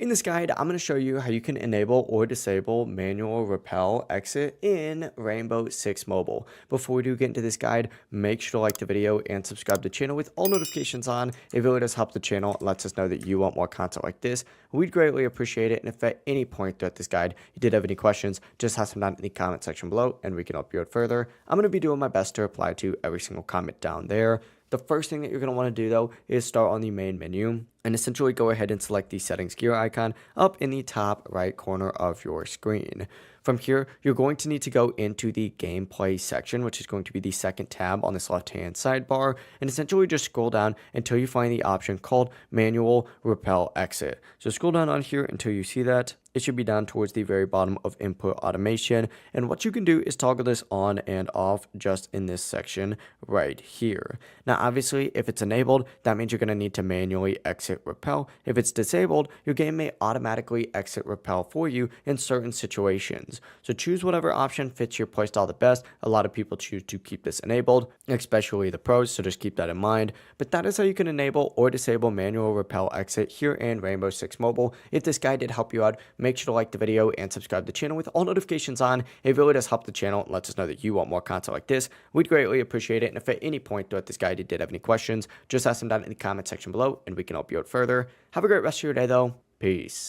In this guide, I'm going to show you how you can enable or disable manual rappel exit in Rainbow Six Mobile. Before we do get into this guide, make sure to like the video and subscribe to the channel with all notifications on. It really does help the channel. It lets us know that you want more content like this. We'd greatly appreciate it. And if at any point throughout this guide you did have any questions, just have some down in the comment section below and we can help you out further. I'm going to be doing my best to reply to every single comment down there. The first thing that you're going to want to do though is start on the main menu and essentially go ahead and select the settings gear icon up in the top right corner of your screen. From here, you're going to need to go into the gameplay section, which is going to be the second tab on this left-hand sidebar, and essentially just scroll down until you find the option called manual rappel exit. So scroll down on here until you see that. It should be down towards the very bottom of input automation. And what you can do is toggle this on and off just in this section right here. Now, obviously, if it's enabled, that means you're going to need to manually exit rappel. If it's disabled, your game may automatically exit rappel for you in certain situations. So choose whatever option fits your playstyle the best. A lot of people choose to keep this enabled, especially the pros, so just keep that in mind. But that is how you can enable or disable manual rappel exit here in Rainbow Six Mobile. If this guide did help you out, make sure to like the video and subscribe to the channel with all notifications on. It really does help the channel and lets us know that you want more content like this. We'd greatly appreciate it. And if at any point throughout this guide you did have any questions, just ask them down in the comment section below and we can help you out further. Have a great rest of your day though. Peace.